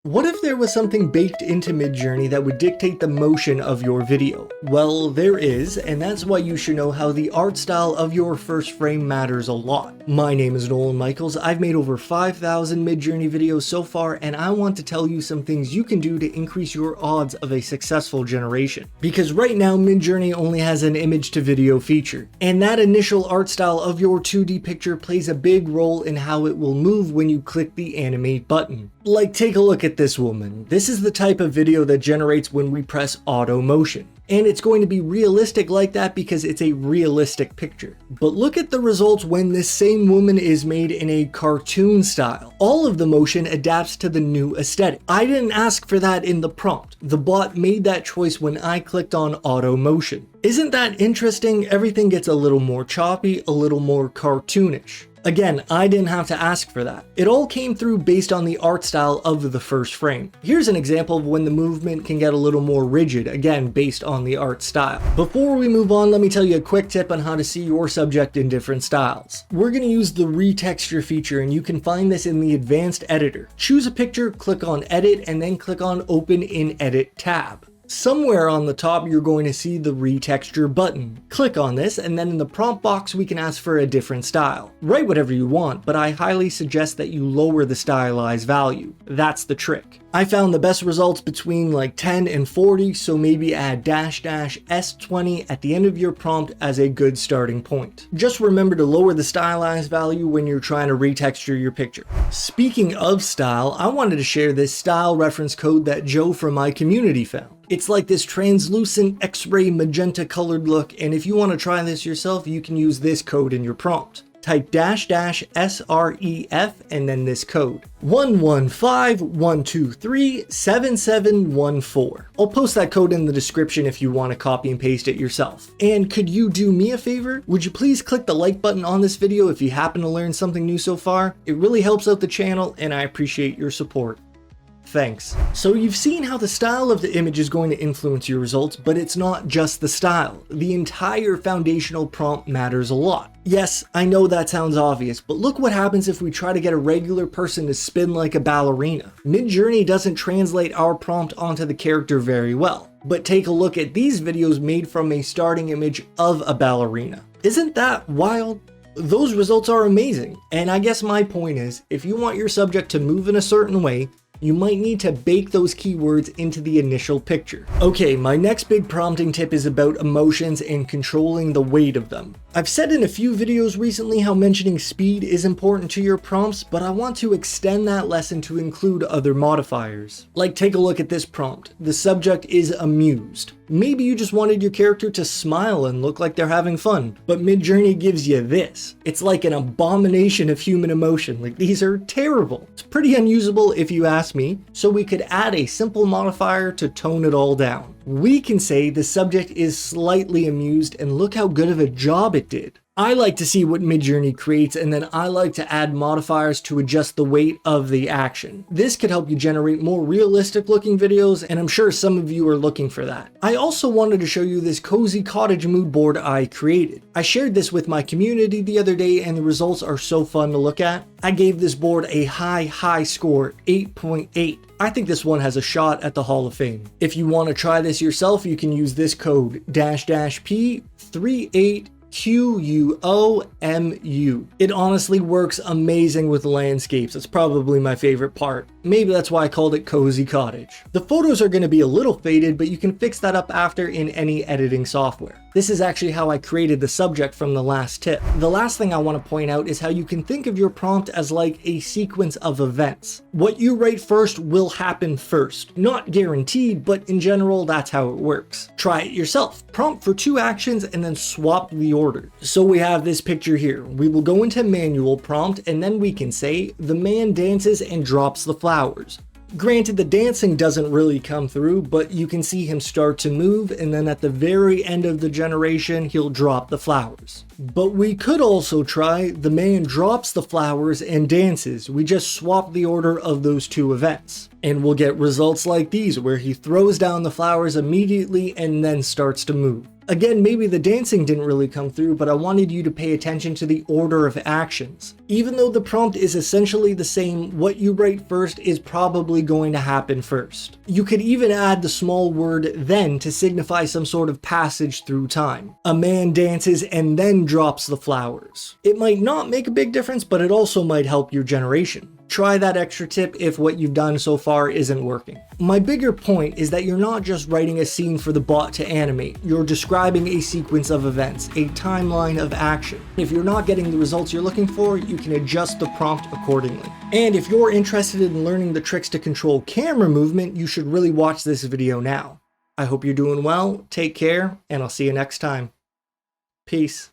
What if there was something baked into Midjourney that would dictate the motion of your video? Well, there is, and that's why you should know how the art style of your first frame matters a lot. My name is Nolan Michaels. I've made over 5,000 Midjourney videos so far, and I want to tell you some things you can do to increase your odds of a successful generation. Because right now, Midjourney only has an image to video feature, and that initial art style of your 2D picture plays a big role in how it will move when you click the animate button. Like, take a look at this woman. This is the type of video that generates when we press auto motion. And it's going to be realistic like that because it's a realistic picture. But look at the results when this same woman is made in a cartoon style. All of the motion adapts to the new aesthetic. I didn't ask for that in the prompt. The bot made that choice when I clicked on auto motion. Isn't that interesting? Everything gets a little more choppy, a little more cartoonish. Again, I didn't have to ask for that. It all came through based on the art style of the first frame. Here's an example of when the movement can get a little more rigid, again based on the art style. Before we move on, let me tell you a quick tip on how to see your subject in different styles. We're going to use the Retexture feature, and you can find this in the advanced editor. Choose a picture, click on Edit, and then click on Open in Edit tab. Somewhere on the top, you're going to see the retexture button. Click on this, and then in the prompt box, we can ask for a different style. Write whatever you want, but I highly suggest that you lower the stylized value. That's the trick. I found the best results between like 10 and 40, so maybe add --S20 at the end of your prompt as a good starting point. Just remember to lower the stylized value when you're trying to retexture your picture. Speaking of style, I wanted to share this style reference code that Joe from my community found. It's like this translucent X-ray magenta colored look, and if you want to try this yourself, you can use this code in your prompt. Type --SREF and then this code 115-123-7714. I'll post that code in the description if you want to copy and paste it yourself. And could you do me a favor? Would you please click the like button on this video if you happen to learn something new so far? It really helps out the channel and I appreciate your support. Thanks. So you've seen how the style of the image is going to influence your results, but it's not just the style. The entire foundational prompt matters a lot. Yes, I know that sounds obvious, but look what happens if we try to get a regular person to spin like a ballerina. Midjourney doesn't translate our prompt onto the character very well. But take a look at these videos made from a starting image of a ballerina. Isn't that wild? Those results are amazing. And I guess my point is, if you want your subject to move in a certain way, you might need to bake those keywords into the initial picture. Okay, my next big prompting tip is about emotions and controlling the weight of them. I've said in a few videos recently how mentioning speed is important to your prompts, but I want to extend that lesson to include other modifiers. Like, take a look at this prompt. The subject is amused. Maybe you just wanted your character to smile and look like they're having fun, but Midjourney gives you this. It's like an abomination of human emotion. Like, these are terrible. It's pretty unusable if you ask me, so we could add a simple modifier to tone it all down. We can say the subject is slightly amused and look how good of a job it did. I like to see what Midjourney creates, and then I like to add modifiers to adjust the weight of the action. This could help you generate more realistic looking videos, and I'm sure some of you are looking for that. I also wanted to show you this cozy cottage mood board I created. I shared this with my community the other day, and the results are so fun to look at. I gave this board a high score, 8.8. I think this one has a shot at the Hall of Fame. If you want to try this yourself, you can use this code --P38QUOMU. It honestly works amazing with landscapes. It's probably my favorite part. Maybe that's why I called it Cozy Cottage. The photos are going to be a little faded, but you can fix that up after in any editing software. This is actually how I created the subject from the last tip. The last thing I want to point out is how you can think of your prompt as like a sequence of events. What you write first will happen first. Not guaranteed, but in general, that's how it works. Try it yourself. Prompt for 2 actions and then swap the order. So we have this picture here. We will go into manual prompt and then we can say the man dances and drops the flowers. Granted, the dancing doesn't really come through, but you can see him start to move, and then at the very end of the generation, he'll drop the flowers. But we could also try the man drops the flowers and dances. We just swap the order of those two events. And we'll get results like these where he throws down the flowers immediately and then starts to move. Again, maybe the dancing didn't really come through, but I wanted you to pay attention to the order of actions. Even though the prompt is essentially the same, what you write first is probably going to happen first. You could even add the small word then to signify some sort of passage through time. A man dances and then drops the flowers. It might not make a big difference, but it also might help your generation. Try that extra tip if what you've done so far isn't working. My bigger point is that you're not just writing a scene for the bot to animate, you're describing a sequence of events, a timeline of action. If you're not getting the results you're looking for, you can adjust the prompt accordingly. And if you're interested in learning the tricks to control camera movement, you should really watch this video now. I hope you're doing well, take care, and I'll see you next time. Peace.